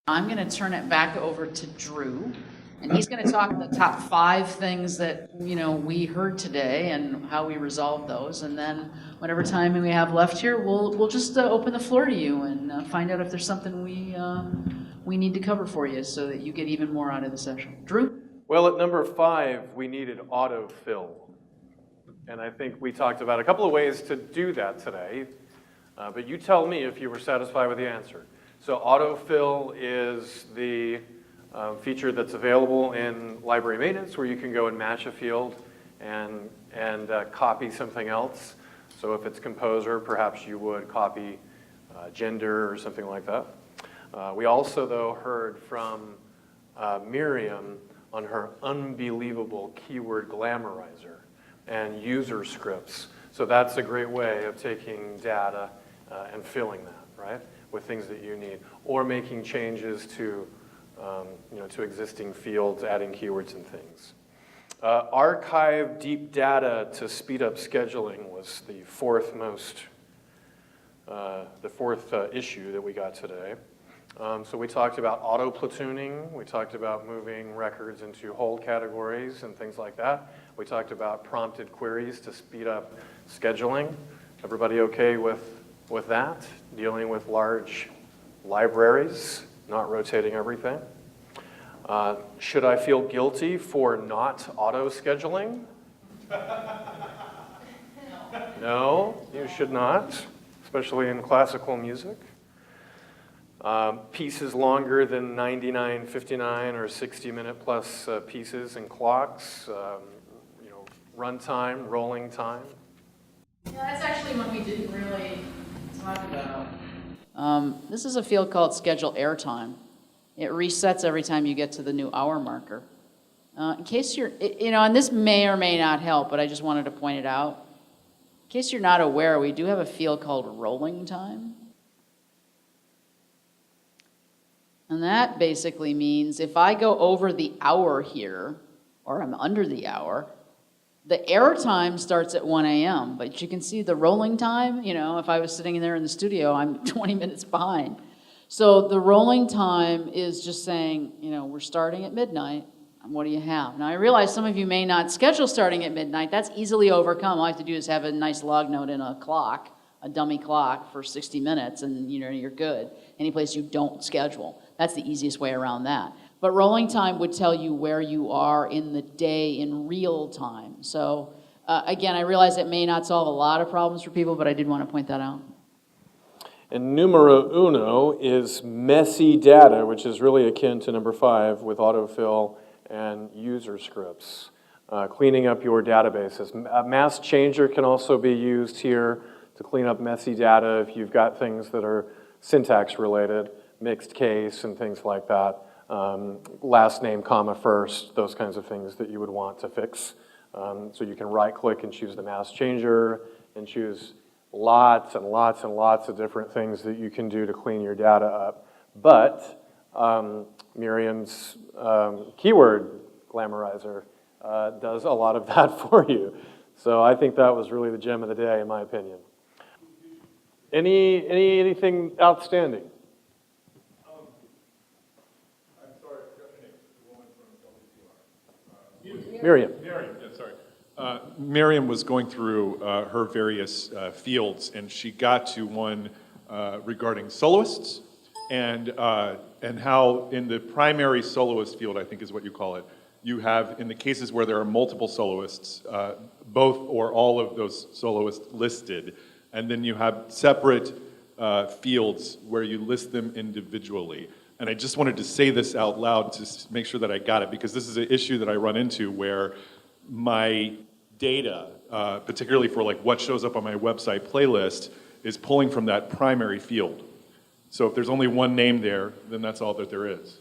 I'm going to turn it back over to Drew, and he's going to talk the top 5 things that, we heard today and how we resolved those. And then whatever time we have left here, we'll just open the floor to you and find out if there's something we need to cover for you so that you get even more out of the session. Drew? Well, at number 5, we needed autofill. And I think we talked about a couple of ways to do that today. But you tell me if you were satisfied with the answer. So autofill is the feature that's available in library maintenance where you can go and match a field and copy something else. So if it's composer, perhaps you would copy gender or something like that. We also, though, heard from Miriam on her unbelievable keyword glamorizer and user scripts. So that's a great way of taking data and filling that, right, with things that you need, or making changes to, to existing fields, adding keywords and things. Archive deep data to speed up scheduling was the fourth issue that we got today. So we talked about auto platooning. We talked about moving records into hold categories and things like that. We talked about prompted queries to speed up scheduling. Everybody okay with that? Dealing with large libraries, not rotating everything. Should I feel guilty for not auto-scheduling? No, you should not, especially in classical music. Pieces longer than 99, 59, or 60-minute plus pieces and clocks. Runtime, rolling time. Yeah, that's actually one we didn't really talk about. This is a field called schedule airtime. It resets every time you get to the new hour marker. In case you're, and this may or may not help, but I just wanted to point it out. In case you're not aware, we do have a field called rolling time. And that basically means if I go over the hour here, or I'm under the hour, the air time starts at 1 a.m., but you can see the rolling time, if I was sitting in there in the studio, I'm 20 minutes behind. So the rolling time is just saying, we're starting at midnight, and what do you have? Now I realize some of you may not schedule starting at midnight. That's easily overcome. All I have to do is have a nice log note in a clock, a dummy clock for 60 minutes, and you're good. Any place you don't schedule. That's the easiest way around that. But rolling time would tell you where you are in the day in real time. So again, I realize it may not solve a lot of problems for people, but I did want to point that out. And numero uno is messy data, which is really akin to number 5 with autofill and user scripts. Cleaning up your databases. A mass changer can also be used here to clean up messy data if you've got things that are syntax related, mixed case and things like that. Last name, comma first, those kinds of things that you would want to fix. So you can right click and choose the mass changer and choose lots and lots and lots of different things that you can do to clean your data up. But Miriam's keyword glamorizer does a lot of that for you. So I think that was really the gem of the day in my opinion. Anything outstanding? I'm sorry, I forgot your name. The woman from WCR. Miriam. Miriam, yeah, sorry. Miriam was going through her various fields, and she got to one regarding soloists, and how in the primary soloist field, I think is what you call it, you have, in the cases where there are multiple soloists, both or all of those soloists listed, and then you have separate fields where you list them individually. And I just wanted to say this out loud to make sure that I got it, because this is an issue that I run into where my data, particularly for like what shows up on my website playlist, is pulling from that primary field. So if there's only one name there, then that's all that there is.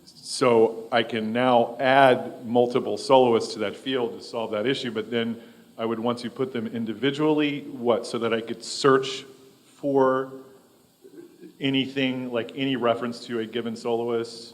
So I can now add multiple soloists to that field to solve that issue, but then I would want to put them individually, so that I could search for anything, like any reference to a given soloist.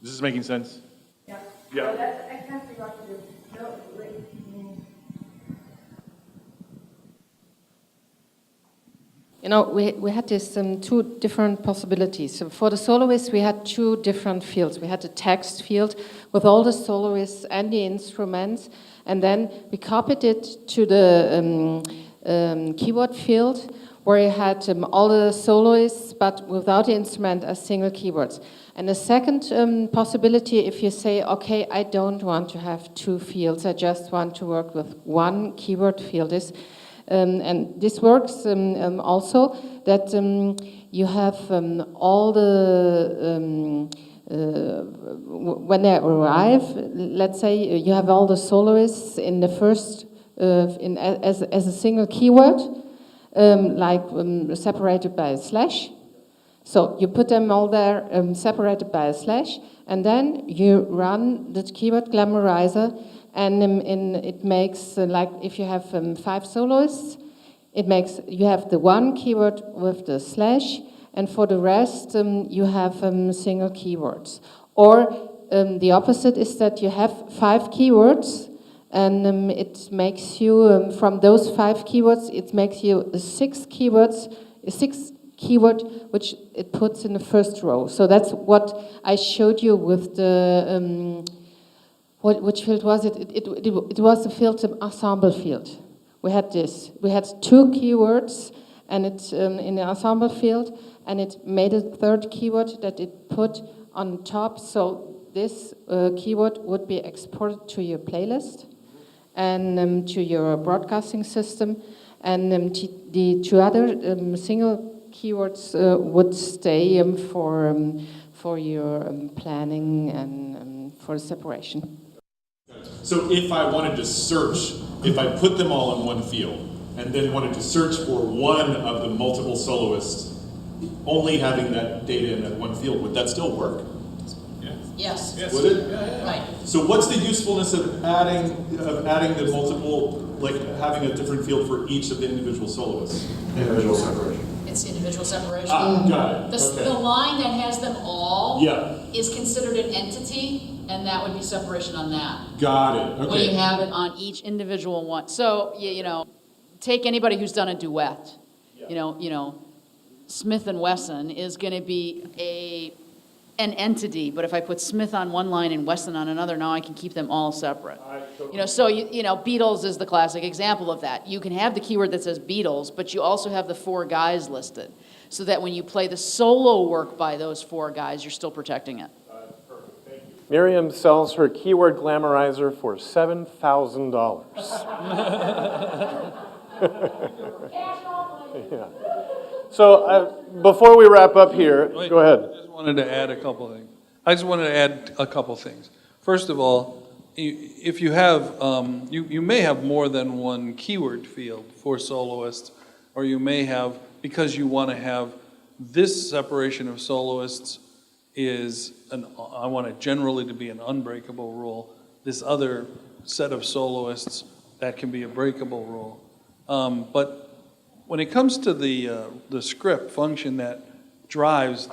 Is this making sense? Yeah. Yeah. So that's exactly what you do. No, wait. You know, we had this two different possibilities. So for the soloist, we had two different fields. We had the text field with all the soloists and the instruments, and then we copied it to the keyboard field, where you had all the soloists, but without the instrument as single keywords. And the second possibility, if you say, okay, I don't want to have two fields, I just want to work with one keyword field, is and this works also that you have all the when they arrive, let's say you have all the soloists in the first as a single keyword, separated by a slash. So you put them all there separated by a slash, and then you run the keyword glamorizer. And it makes, like if you have 5 soloists, it makes, you have the one keyword with the slash, and for the rest you have single keywords. Or the opposite is that you have 5 keywords, and it makes you, from those 5 keywords, it makes you 6 keywords, 6 keyword, which it puts in the first row. So that's what I showed you with the, which field was it? It was the field ensemble field. We had this. We had 2 keywords, and it's in the ensemble field, and it made a third keyword that it put on top. So this keyword would be exported to your playlist and to your broadcasting system, and the 2 other single keywords would stay for your planning and for separation. So if I wanted to search, if I put them all in one field and then wanted to search for one of the multiple soloists, only having that data in that one field, would that still work? Yes. Would it? Right. So what's the usefulness of adding the multiple, like having a different field for each of the individual soloists? Individual separation. It's individual separation. Got it. Okay. The line that has them all Yeah. is considered an entity, and that would be separation on that. Got it. Okay. When you have it on each individual one. So, you know, take anybody who's done a duet. Yeah. You know, Smith and Wesson is going to be an entity, but if I put Smith on one line and Wesson on another, now I can keep them all separate. You know, so you know, Beatles is the classic example of that. You can have the keyword that says Beatles, but you also have the 4 guys listed, so that when you play the solo work by those 4 guys, you're still protecting it. Perfect. Thank you. Miriam sells her keyword glamorizer for $7,000. Yeah. So before we wrap up here, go ahead. I just wanted to add a couple things. I just wanted to add a couple things. First of all, if you have, you may have more than one keyword field for soloists, or you may have, because you want to have this separation of soloists I want it generally to be an unbreakable rule. This other set of soloists, that can be a breakable rule. But when it comes to the script function that drives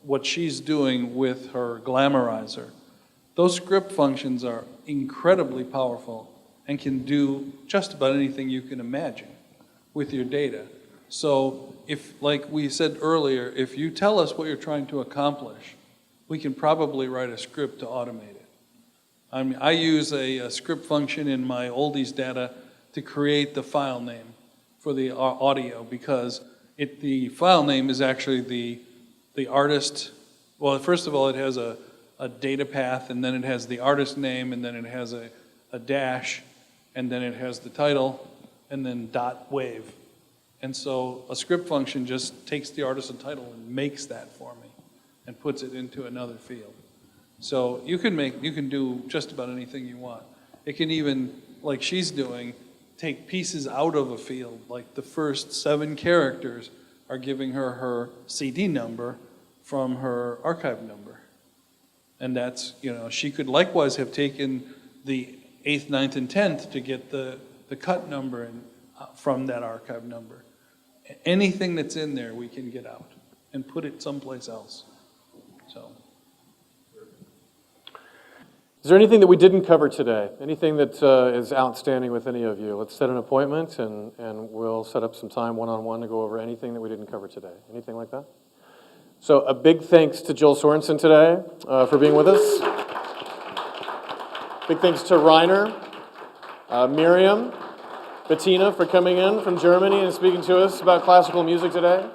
what she's doing with her glamorizer, those script functions are incredibly powerful and can do just about anything you can imagine with your data. So if, like we said earlier, if you tell us what you're trying to accomplish, we can probably write a script to automate it. I mean, I use a script function in my oldies data to create the file name for the audio, because the file name is actually the artist. Well, first of all, it has a data path, and then it has the artist name, and then it has a dash, and then it has the title, and then .wave. And so a script function just takes the artist and title and makes that for me and puts it into another field. So you can do just about anything you want. It can even, like she's doing, take pieces out of a field, like the first 7 characters are giving her CD number from her archive number. And that's, she could likewise have taken the 8th, 9th, and 10th to get the cut number from that archive number. Anything that's in there we can get out and put it someplace else. So. Is there anything that we didn't cover today? Anything that is outstanding with any of you? Let's set an appointment and we'll set up some time one-on-one to go over anything that we didn't cover today. Anything like that? So a big thanks to Jill Sorensen today for being with us. Big thanks to Reiner, Miriam, Bettina for coming in from Germany and speaking to us about classical music today.